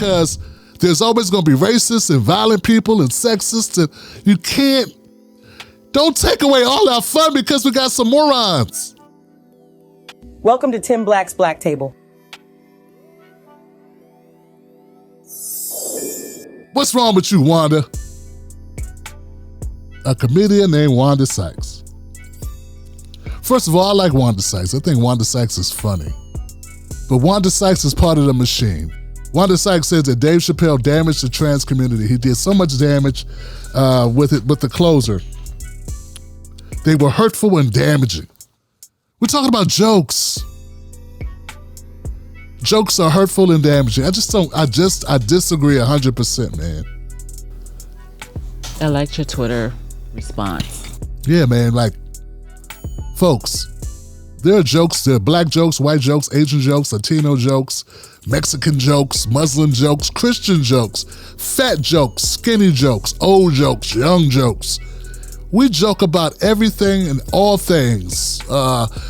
because there's always going to be racist and violent people and sexist, and you can't. Don't take away all our fun because we got some morons. Welcome to Tim Black's Black Table. What's wrong with you, Wanda? A comedian named Wanda Sykes. First of all, I like Wanda Sykes. I think Wanda Sykes is funny. But Wanda Sykes is part of the machine. Wanda Sykes says that Dave Chappelle damaged the trans community. He did so much damage with the closer. They were hurtful and damaging. We're talking about jokes. Jokes are hurtful and damaging. I disagree 100%, man. I liked your Twitter response. Yeah, man, like, folks, there are jokes, there are black jokes, white jokes, Asian jokes, Latino jokes, Mexican jokes, Muslim jokes, Christian jokes, fat jokes, skinny jokes, old jokes, young jokes. We joke about everything and all things.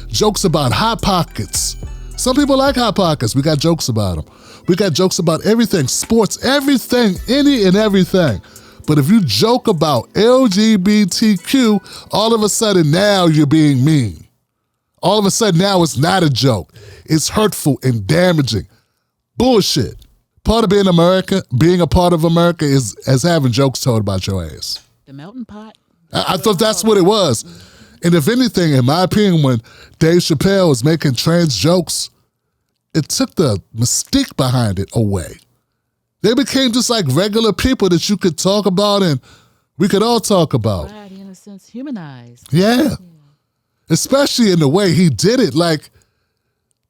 Jokes about Hot Pockets. Some people like Hot Pockets. We got jokes about them. We got jokes about everything, sports, everything, any and everything. But if you joke about LGBTQ, all of a sudden now you're being mean. All of a sudden now it's not a joke. It's hurtful and damaging. Bullshit. Part of being America, being a part of America is as having jokes told about your ass. The melting pot? I thought that's what it was. And if anything, in my opinion, when Dave Chappelle was making trans jokes, it took the mystique behind it away. They became just like regular people that you could talk about and we could all talk about. Right, in a sense, humanized. Yeah. Especially in the way he did it. Like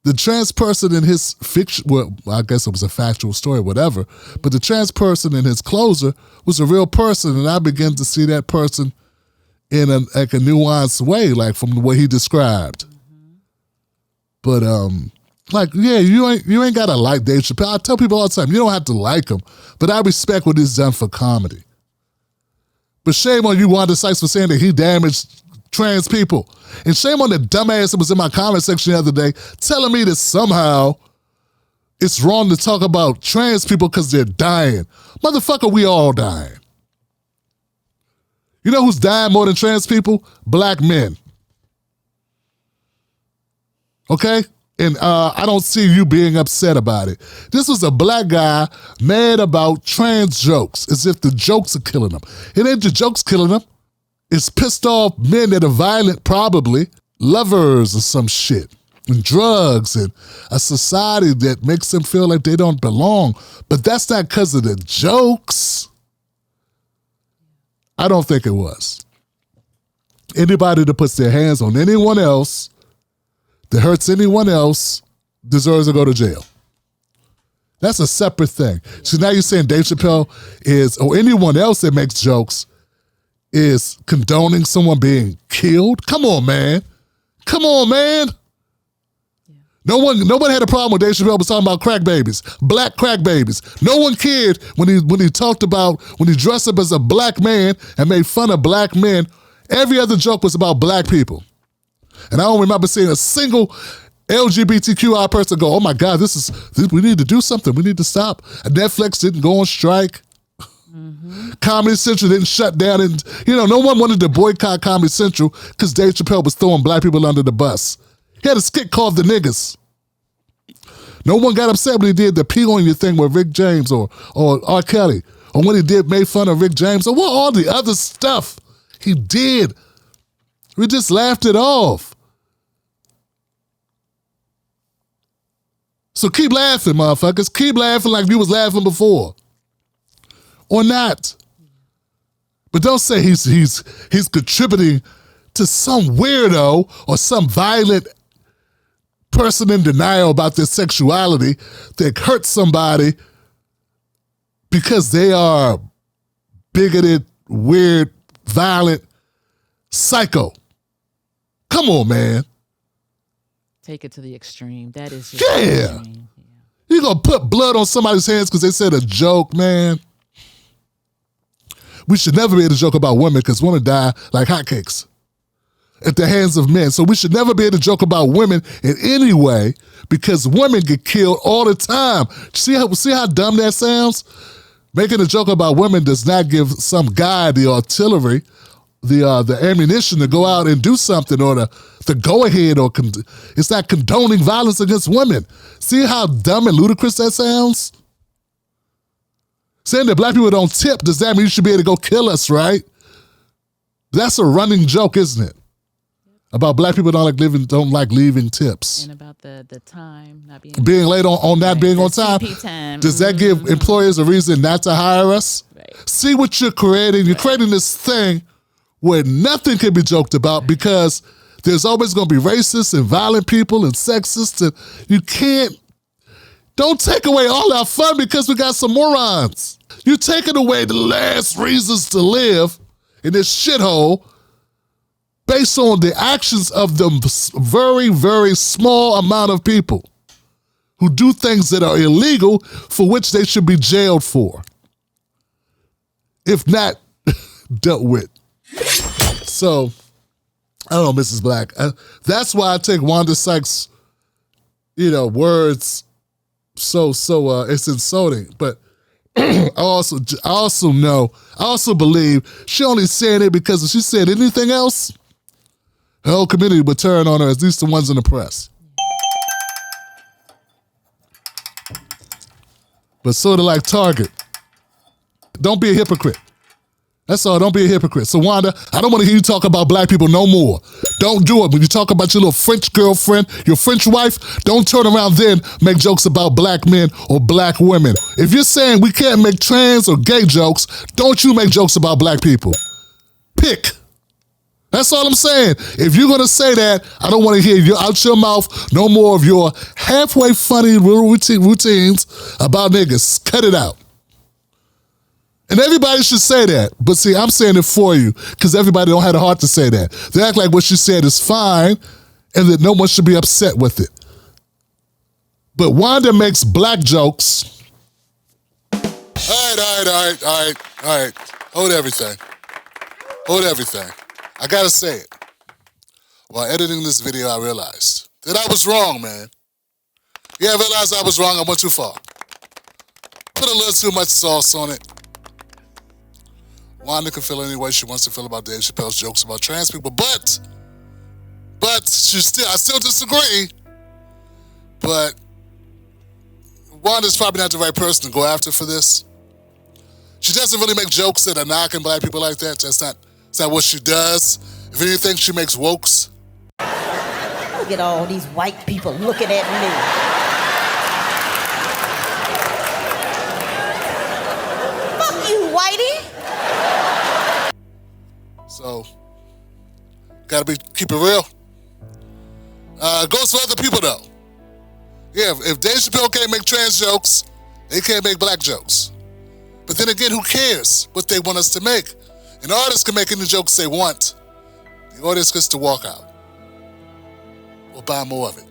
the trans person in his fiction, well, I guess it was a factual story, whatever, but the trans person in his closer was a real person, and I began to see that person in a nuanced way, like from the way he described. But like, yeah, you ain't gotta like Dave Chappelle. I tell people all the time, you don't have to like him, but I respect what he's done for comedy. But shame on you, Wanda Sykes, for saying that he damaged trans people. And shame on the dumbass that was in my comment section the other day telling me that somehow it's wrong to talk about trans people because they're dying. Motherfucker, we all dying. You know who's dying more than trans people? Black men. Okay? And I don't see you being upset about it. This was a black guy mad about trans jokes, as if the jokes are killing him. It ain't the jokes killing him. It's pissed off men that are violent, probably, lovers or some shit, and drugs, and a society that makes them feel like they don't belong. But that's not because of the jokes. I don't think it was. Anybody that puts their hands on anyone else, that hurts anyone else, deserves to go to jail. That's a separate thing. So now you're saying Dave Chappelle is, or anyone else that makes jokes, is condoning someone being killed? Come on, man. Come on, man. Yeah. Nobody had a problem when Dave Chappelle was talking about crack babies, black crack babies. No one cared when he talked about, when he dressed up as a black man and made fun of black men. Every other joke was about black people. And I don't remember seeing a single LGBTQI person go, oh my God, we need to do something. We need to stop. And Netflix didn't go on strike. Comedy Central didn't shut down, and no one wanted to boycott Comedy Central because Dave Chappelle was throwing black people under the bus. He had a skit called The Niggas. No one got upset when he did the pee on your thing with Rick James or R. Kelly, or when he made fun of Rick James, or all the other stuff he did. We just laughed it off. So keep laughing, motherfuckers. Keep laughing like you was laughing before. Or not. But don't say he's contributing to some weirdo or some violent person in denial about their sexuality that hurt somebody because they are bigoted, weird, violent, psycho. Come on, man. Take it to the extreme. That is just extreme. You gonna put blood on somebody's hands because they said a joke, man? We should never be able to joke about women because women die like hotcakes. at the hands of men. So we should never be able to joke about women in any way because women get killed all the time. See how dumb that sounds? Making a joke about women does not give some guy the artillery, the ammunition to go out and do something, or the go ahead, or it's not condoning violence against women. See how dumb and ludicrous that sounds? Saying that black people don't tip, does that mean you should be able to go kill us, right? That's a running joke, isn't it? About black people don't like leaving tips. And about the time not being late on not being on time. time. Does that give employers a reason not to hire us? Right. See what you're creating. You're creating this thing where nothing can be joked about because there's always going to be racist and violent people and sexist. And you can't. Don't take away all our fun because we got some morons. You're taking away the last reasons to live in this shithole based on the actions of the very, very small amount of people who do things that are illegal for which they should be jailed for, if not dealt with. So, I don't know, Mrs. Black. That's why I take Wanda Sykes, words so it's insulting. But I also believe she only saying it because if she said anything else, her whole community would turn on her, at least the ones in the press. But sort of like Target. Don't be a hypocrite. That's all. Don't be a hypocrite. So, Wanda, I don't want to hear you talk about black people no more. Don't do it. When you talk about your little French girlfriend, your French wife, don't turn around then make jokes about black men or black women. If you're saying we can't make trans or gay jokes, don't you make jokes about black people. Pick. That's all I'm saying. If you're going to say that, I don't want to hear you out your mouth no more of your halfway funny routines about niggas. Cut it out. And everybody should say that. But see, I'm saying it for you because everybody don't have the heart to say that. They act like what she said is fine and that no one should be upset with it. But Wanda makes black jokes. All right. Hold everything. I gotta say it. While editing this video, I realized that I was wrong, man. Yeah, I realized I was wrong. I went too far. Put a little too much sauce on it. Wanda can feel any way she wants to feel about Dave Chappelle's jokes about trans people, but I still disagree. But Wanda's probably not the right person to go after for this. She doesn't really make jokes that are knocking black people like that. That's not what she does. If anything, she makes wokes. Look at all these white people looking at me. Fuck you, whitey. So, gotta keep it real. Goes for other people though. Yeah, if Dave Chappelle can't make trans jokes, they can't make black jokes. But then again, who cares what they want us to make? An artist can make any jokes they want. The audience gets to walk out or buy more of it.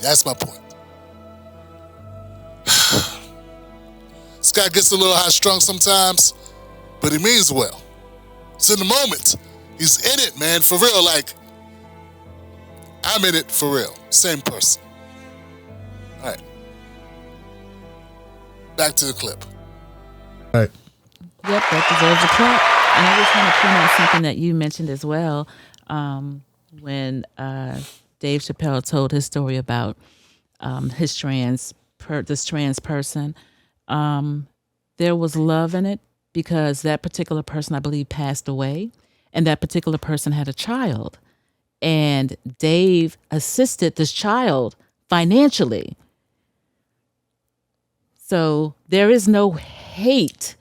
That's my point. This guy gets a little high-strung sometimes, but he means well. So in the moment, he's in it, man, for real. Like, I'm in it for real. Same person. All right. Back to the clip. All right. Yep, that deserves a clap. And I just want to point out something that you mentioned as well. When Dave Chappelle told his story about this trans person, there was love in it because that particular person, I believe, passed away, and that particular person had a child. And Dave assisted this child financially. So there is no hate,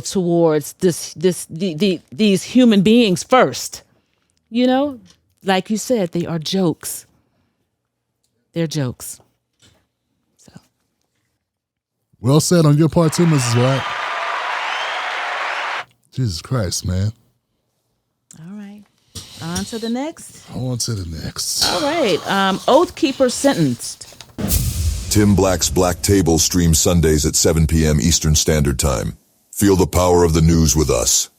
towards these human beings first. Like you said, they are jokes. They're jokes. So. Well said on your part too, Mrs. White. Jesus Christ, man. All right. On to the next. On to the next. All right. Oath Keeper sentenced. Tim Black's Black Table streams Sundays at 7 p.m. Eastern Standard Time. Feel the power of the news with us.